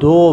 2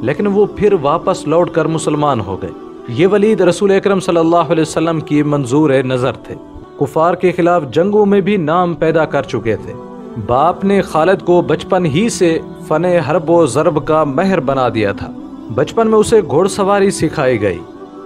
لیکن وہ پھر واپس لوٹ کر مسلمان ہو گئے۔ یہ ولید رسول اکرم صلی اللہ علیہ وسلم کی منظور نظر تھے، کفار کے خلاف جنگوں میں بھی نام پیدا کر چکے تھے۔ باپ نے خالد کو بچپن ہی سے فن حرب و ضرب کا ماہر بنا دیا تھا۔ بچپن میں اسے گھوڑ سواری سکھائی گئی،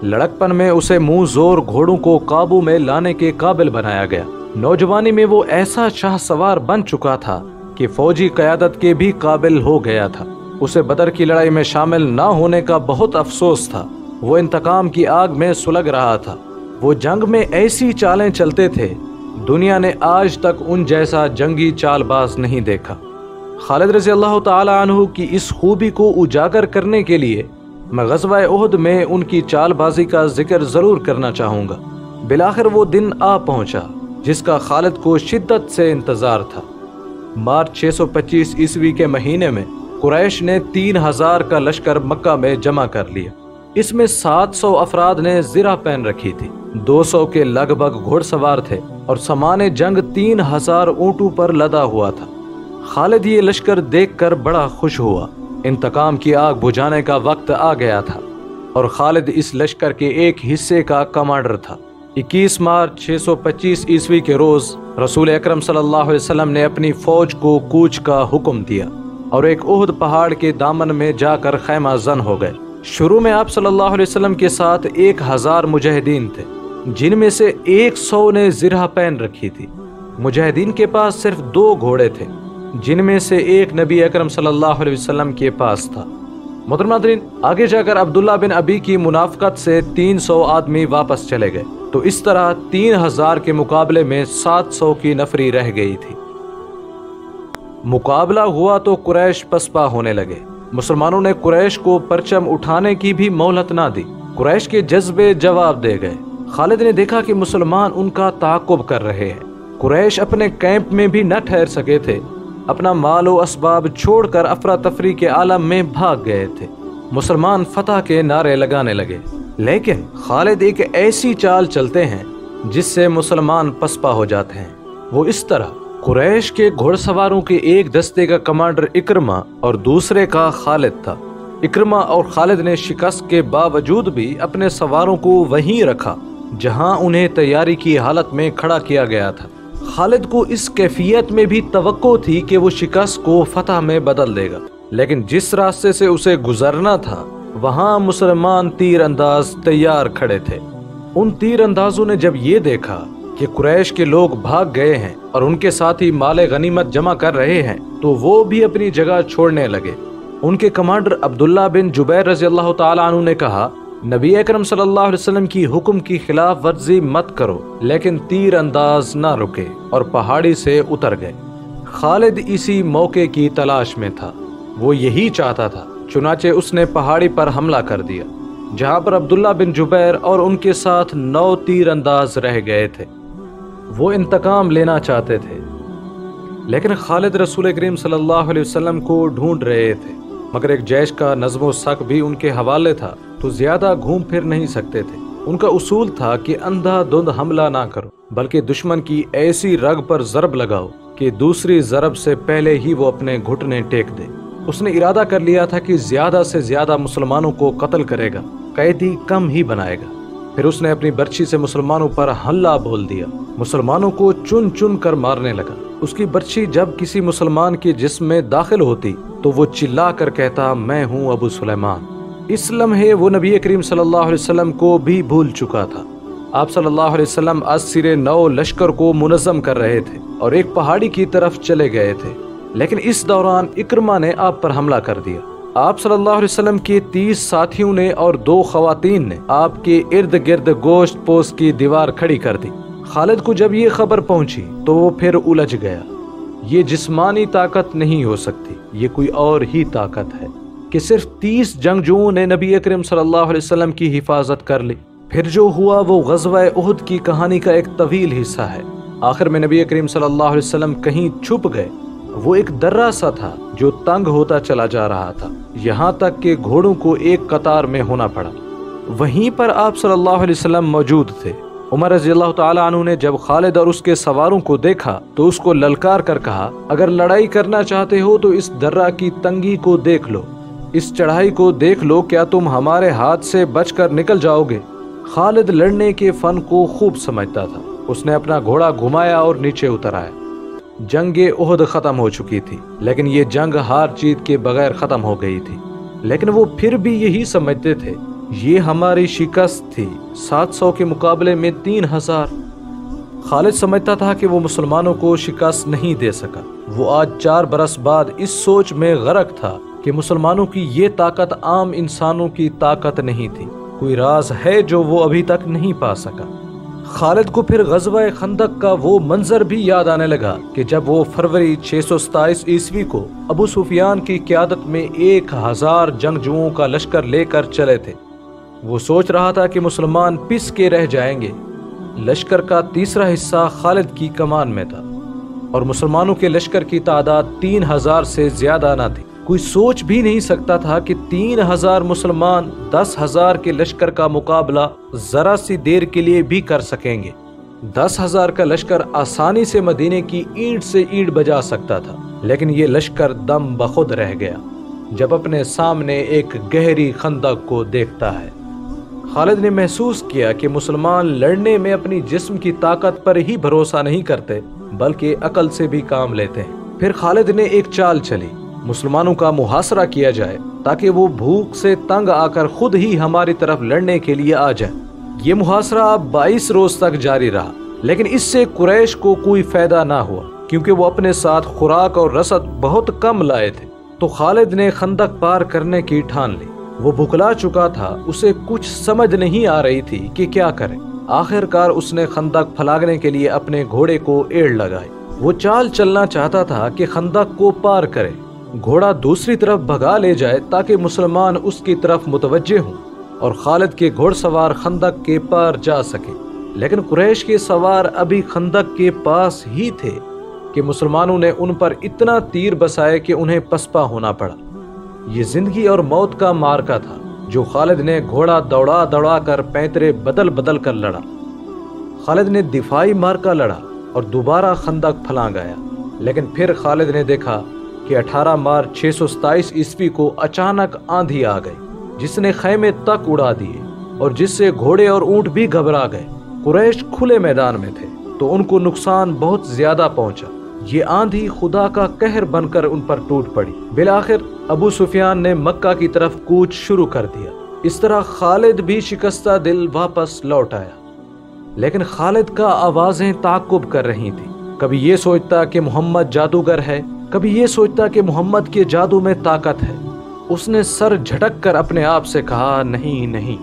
لڑکپن میں اسے منہ زور گھوڑوں کو قابو میں لانے کے قابل بنایا گیا۔ نوجوانی میں وہ ایسا شاہ سوار بن چکا تھا کہ فوجی قیادت کے بھی قابل ہو گیا تھا۔ اسے بدر کی لڑائی میں شامل نہ ہونے کا بہت افسوس تھا۔ وہ انتقام کی آگ میں سلگ رہا تھا۔ وہ جنگ میں ایسی چالیں چلتے تھے، دنیا نے آج تک ان جیسا جنگی چال باز نہیں دیکھا۔ خالد رضی اللہ تعالی عنہ کی اس خوبی کو اجاگر کرنے کے لیے میں غزوہ احد میں ان کی چال بازی کا ذکر ضرور کرنا چاہوں گا۔ بالآخر وہ دن آ پہنچا جس کا خالد کو شدت سے انتظار تھا۔ مارچ 625 عیسوی کے مہینے میں قریش نے 3000 کا لشکر مکہ میں جمع کر لیا۔ اس میں 700 افراد نے زرہ پہن رکھی تھی، 200 کے لگ بھگ گھوڑ سوار تھے اور سامان جنگ 3000 اونٹوں پر لدا ہوا تھا۔ خالد یہ لشکر دیکھ کر بڑا خوش ہوا۔ انتقام کی آگ بجھانے کا وقت آ گیا تھا اور خالد اس لشکر کے ایک حصے کا کمانڈر تھا۔ 21 مارچ 625 عیسوی کے روز رسول اکرم صلی اللہ علیہ وسلم نے اپنی فوج کو کوچ کا حکم دیا اور ایک احد پہاڑ کے دامن میں جا کر خیمہ زن ہو گئے۔ شروع میں آپ صلی اللہ علیہ وسلم کے ساتھ 1000 مجاہدین تھے، جن میں سے 100 نے زرہ پہن رکھی تھی۔ مجاہدین کے پاس صرف 2 گھوڑے تھے، جن میں سے ایک نبی اکرم صلی اللہ علیہ وسلم کے پاس تھا۔ محترم ناظرین، آگے جا کر عبداللہ بن ابی کی منافقت سے 300 آدمی واپس چلے گئے، تو اس طرح 3000 کے مقابلے میں 700 کی نفری رہ گئی تھی۔ مقابلہ ہوا تو قریش پسپا ہونے لگے۔ مسلمانوں نے قریش کو پرچم اٹھانے کی بھی مہلت نہ دی۔ قریش کے جذبے جواب دے گئے۔ خالد نے دیکھا کہ مسلمان ان کا تعاقب کر رہے ہیں۔ قریش اپنے کیمپ میں بھی نہ ٹھہر سکے تھے، اپنا مال و اسباب چھوڑ کر افراتفری کے عالم میں بھاگ گئے تھے۔ مسلمان فتح کے نعرے لگانے لگے، لیکن خالد ایک ایسی چال چلتے ہیں جس سے مسلمان پسپا ہو جاتے ہیں۔ وہ اس طرح قریش کے گھوڑ سواروں کے ایک دستے کا کمانڈر اکرمہ اور دوسرے کا خالد تھا۔ اکرمہ اور خالد نے شکست کے باوجود بھی اپنے سواروں کو وہیں رکھا جہاں انہیں تیاری کی حالت میں کھڑا کیا گیا تھا۔ خالد کو اس کیفیت میں بھی توقع تھی کہ وہ شکست کو فتح میں بدل دے گا، لیکن جس راستے سے اسے گزرنا تھا وہاں مسلمان تیر انداز تیار کھڑے تھے۔ ان تیر اندازوں نے جب یہ دیکھا کہ قریش کے لوگ بھاگ گئے ہیں اور ان کے ساتھی مال غنیمت جمع کر رہے ہیں تو وہ بھی اپنی جگہ چھوڑنے لگے۔ ان کے کمانڈر عبداللہ بن جبیر رضی اللہ تعالی عنہ نے کہا، نبی اکرم صلی اللہ علیہ وسلم کی حکم کی خلاف ورزی مت کرو، لیکن تیر انداز نہ رکے اور پہاڑی سے اتر گئے۔ خالد اسی موقع کی تلاش میں تھا، وہ یہی چاہتا تھا، چنانچہ اس نے پہاڑی پر حملہ کر دیا جہاں پر عبداللہ بن جبیر اور ان کے ساتھ 9 تیر انداز رہ گئے تھے۔ وہ انتقام لینا چاہتے تھے، لیکن خالد رسول کریم صلی اللہ علیہ وسلم کو ڈھونڈ رہے تھے، مگر ایک جیش کا نظم و ضبط بھی ان کے حوالے تھا تو زیادہ گھوم پھر نہیں سکتے تھے۔ ان کا اصول تھا کہ اندھا دھند حملہ نہ کرو، بلکہ دشمن کی ایسی رگ پر ضرب لگاؤ کہ دوسری ضرب سے پہلے ہی وہ اپنے گھٹنے ٹیک دے۔ اس نے ارادہ کر لیا تھا کہ زیادہ سے زیادہ مسلمانوں کو قتل کرے گا، قیدی کم ہی بنائے گا۔ پھر اس نے اپنی برچھی سے مسلمانوں پر حملہ بول دیا، مسلمانوں کو چن چن کر مارنے لگا۔ اس کی برچھی جب کسی مسلمان کے جسم میں داخل ہوتی تو وہ چلا کر کہتا، میں ہوں ابو سلیمان۔ اس لمحے وہ نبی کریم صلی اللہ علیہ وسلم کو بھی بھول چکا تھا۔ آپ صلی اللہ علیہ وسلم اسیر 9 لشکر کو منظم کر رہے تھے اور ایک پہاڑی کی طرف چلے گئے تھے، لیکن اس دوران اکرمہ نے آپ پر حملہ کر دیا۔ آپ صلی اللہ علیہ وسلم کے 30 ساتھیوں نے اور 2 خواتین نے آپ کے ارد گرد گوشت پوش کی دیوار کھڑی کر دی۔ خالد کو جب یہ خبر پہنچی تو وہ پھر الجھ گیا۔ یہ جسمانی طاقت نہیں ہو سکتی، یہ کوئی اور ہی طاقت ہے کہ صرف 30 جنگجوؤں نے نبی اکرم صلی اللہ علیہ وسلم کی حفاظت کر لی۔ پھر جو ہوا وہ غزوہ احد کی کہانی کا ایک طویل حصہ ہے۔ آخر میں نبی اکرم صلی اللہ علیہ وسلم کہیں چھپ گئے۔ وہ ایک درہ سا تھا جو تنگ ہوتا چلا جا رہا تھا، یہاں تک کہ گھوڑوں کو ایک قطار میں ہونا پڑا۔ وہیں پر آپ صلی اللہ علیہ وسلم موجود تھے۔ عمر رضی اللہ تعالی عنہ نے جب خالد اور اس کے سواروں کو دیکھا تو اس کو للکار کر کہا، اگر لڑائی کرنا چاہتے ہو تو اس درہ کی تنگی کو دیکھ لو، اس چڑھائی کو دیکھ لو، کیا تم ہمارے ہاتھ سے بچ کر نکل جاؤ گے؟ خالد لڑنے کے فن کو خوب سمجھتا تھا۔ اس نے اپنا گھوڑا گھمایا اور نیچے اتر آیا۔ جنگ احد ختم ہو چکی تھی، لیکن یہ جنگ ہار جیت کے بغیر ختم ہو گئی تھی۔ لیکن وہ پھر بھی یہی سمجھتے تھے، یہ ہماری شکست تھی، 700 کے مقابلے میں 3000۔ خالد سمجھتا تھا کہ وہ مسلمانوں کو شکست نہیں دے سکا۔ وہ آج 4 برس بعد اس سوچ میں غرق تھا کہ مسلمانوں کی یہ طاقت عام انسانوں کی طاقت نہیں تھی۔ کوئی راز ہے جو وہ ابھی تک نہیں پا سکا۔ خالد کو پھر غزوہ خندق کا وہ منظر بھی یاد آنے لگا کہ جب وہ فروری 627 عیسوی کو ابو سفیان کی قیادت میں 1000 جنگجوؤں کا لشکر لے کر چلے تھے۔ وہ سوچ رہا تھا کہ مسلمان پس کے رہ جائیں گے۔ لشکر کا تیسرا حصہ خالد کی کمان میں تھا اور مسلمانوں کے لشکر کی تعداد 3000 سے زیادہ نہ تھی۔ کوئی سوچ بھی نہیں سکتا تھا کہ 3000 مسلمان 10,000 کے لشکر کا مقابلہ ذرا سی دیر کے لیے بھی کر سکیں گے۔ 10,000 کا لشکر آسانی سے مدینے کی اینٹ سے اینٹ بجا سکتا تھا، لیکن یہ لشکر دم بخود رہ گیا جب اپنے سامنے ایک گہری خندق کو دیکھتا ہے۔ خالد نے محسوس کیا کہ مسلمان لڑنے میں اپنی جسم کی طاقت پر ہی بھروسہ نہیں کرتے بلکہ عقل سے بھی کام لیتے ہیں۔ پھر خالد نے ایک چال چلی، مسلمانوں کا محاصرہ کیا جائے تاکہ وہ بھوک سے تنگ آ کر خود ہی ہماری طرف لڑنے کے لیے آ جائیں۔ یہ محاصرہ 22 روز تک جاری رہا، لیکن اس سے قریش کو کوئی فائدہ نہ ہوا کیونکہ وہ اپنے ساتھ خوراک اور رسد بہت کم لائے تھے۔ تو خالد نے خندق پار کرنے کی ٹھان لی۔ وہ بھکلا چکا تھا، اسے کچھ سمجھ نہیں آ رہی تھی کہ کیا کرے۔ آخر کار اس نے خندق پھلاگنے کے لیے اپنے گھوڑے کو ایڑ لگائی۔ وہ چال چلنا چاہتا تھا کہ خندق کو پار کرے، گھوڑا دوسری طرف بھگا لے جائے تاکہ مسلمان اس کی طرف متوجہ ہوں اور خالد کے گھوڑ سوار خندق کے پار جا سکے۔ لیکن قریش کے سوار ابھی خندق کے پاس ہی تھے کہ مسلمانوں نے ان پر اتنا تیر بسائے کہ انہیں پسپا ہونا پڑا۔ یہ زندگی اور موت کا معرکہ تھا جو خالد نے گھوڑا دوڑا دوڑا کر پینترے بدل بدل کر لڑا۔ خالد نے دفاعی معرکہ لڑا اور دوبارہ خندق پھلانگایا، لیکن پھر خالد نے دیکھا کہ 18 مارچ 627 عیسوی کو اچانک آندھی آ گئی جس نے خیمے تک اڑا دیے اور جس سے گھوڑے اور اونٹ بھی گھبرا گئے۔ قریش کھلے میدان میں تھے تو ان کو نقصان بہت زیادہ پہنچا۔ یہ آندھی خدا کا قہر بن کر ان پر ٹوٹ پڑی۔ بالآخر ابو سفیان نے مکہ کی طرف کوچ شروع کر دیا۔ اس طرح خالد بھی شکستہ دل واپس لوٹ آیا، لیکن خالد کا آوازیں تعاقب کر رہی تھیں۔ کبھی یہ سوچتا کہ محمد جادوگر ہے، کبھی یہ سوچتا کہ محمد کے جادو میں طاقت ہے۔ اس نے سر جھٹک کر اپنے آپ سے کہا، نہیں نہیں۔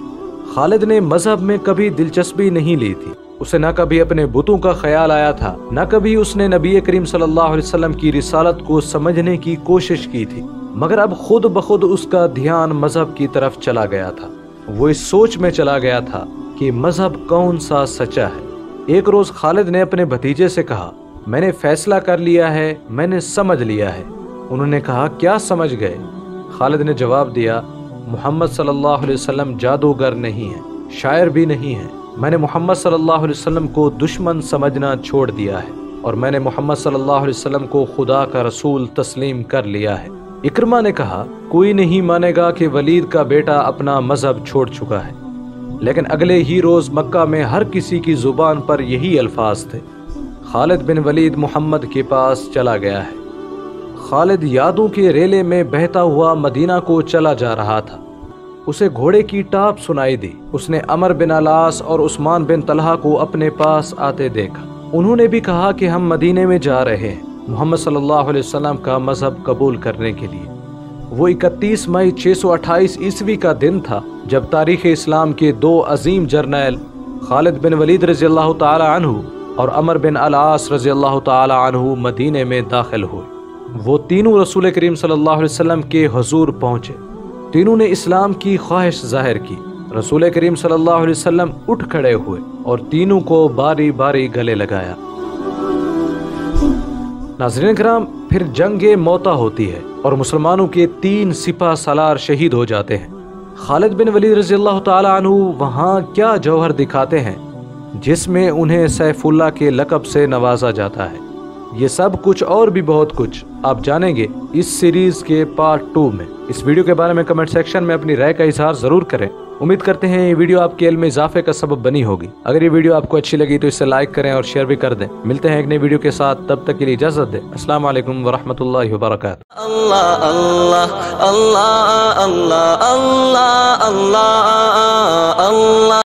خالد نے مذہب میں کبھی دلچسپی نہیں لی تھی۔ اسے نہ کبھی اپنے بتوں کا خیال آیا تھا، نہ کبھی اس نے نبی کریم صلی اللہ علیہ وسلم کی رسالت کو سمجھنے کی کوشش کی تھی، مگر اب خود بخود اس کا دھیان مذہب کی طرف چلا گیا تھا۔ وہ اس سوچ میں چلا گیا تھا کہ مذہب کون سا سچا ہے۔ ایک روز خالد نے اپنے بھتیجے سے کہا، میں نے فیصلہ کر لیا ہے، میں نے سمجھ لیا ہے۔ انہوں نے کہا، کیا سمجھ گئے؟ خالد نے جواب دیا، محمد صلی اللہ علیہ وسلم جادوگر نہیں ہے، شاعر بھی نہیں ہے۔ میں نے محمد صلی اللہ علیہ وسلم کو دشمن سمجھنا چھوڑ دیا ہے اور میں نے محمد صلی اللہ علیہ وسلم کو خدا کا رسول تسلیم کر لیا ہے۔ اکرمہ نے کہا، کوئی نہیں مانے گا کہ ولید کا بیٹا اپنا مذہب چھوڑ چکا ہے، لیکن اگلے ہی روز مکہ میں ہر کسی کی زبان پر یہی الفاظ تھے۔ خالد بن ولید محمد کے پاس چلا گیا ہے۔ خالد یادوں کے ریلے میں بہتا ہوا مدینہ کو چلا جا رہا تھا۔ اسے گھوڑے کی ٹاپ سنائی دی۔ اس نے عمر بن العاص اور عثمان بن طلحہ کو اپنے پاس آتے دیکھا۔ انہوں نے بھی کہا کہ ہم مدینے میں جا رہے ہیں محمد صلی اللہ علیہ وسلم کا مذہب قبول کرنے کے لیے۔ وہ 31 مئی 628 عیسوی کا دن تھا جب تاریخ اسلام کے 2 عظیم جرنیل خالد بن ولید رضی اللہ تعالی عنہ اور عمر بن العاص رضی اللہ تعالی عنہ مدینے میں داخل ہوئے۔ وہ تینوں رسول کریم صلی اللہ علیہ وسلم کے حضور پہنچے۔ تینوں نے اسلام کی خواہش ظاہر کی۔ رسول کریم صلی اللہ علیہ وسلم اٹھ کھڑے ہوئے اور تینوں کو باری باری گلے لگایا۔ ناظرین کرام، پھر جنگ موتا ہوتی ہے اور مسلمانوں کے 3 سپہ سالار شہید ہو جاتے ہیں۔ خالد بن ولید رضی اللہ تعالی عنہ وہاں کیا جوہر دکھاتے ہیں جس میں انہیں سیف اللہ کے لقب سے نوازا جاتا ہے۔ یہ سب کچھ اور بھی بہت کچھ آپ جانیں گے اس سیریز کے پارٹ 2 میں۔ اس ویڈیو کے بارے میں کمنٹ سیکشن میں اپنی رائے کا اظہار ضرور کریں۔ امید کرتے ہیں یہ ویڈیو آپ کے علم میں اضافے کا سبب بنی ہوگی۔ اگر یہ ویڈیو آپ کو اچھی لگی تو اسے لائک کریں اور شیئر بھی کر دیں۔ ملتے ہیں ایک نئی ویڈیو کے ساتھ، تب تک کے لیے اجازت دیں۔ السلام علیکم ورحمۃ اللہ وبرکاتہ۔ اللہ اللہ اللہ اللہ اللہ اللہ اللہ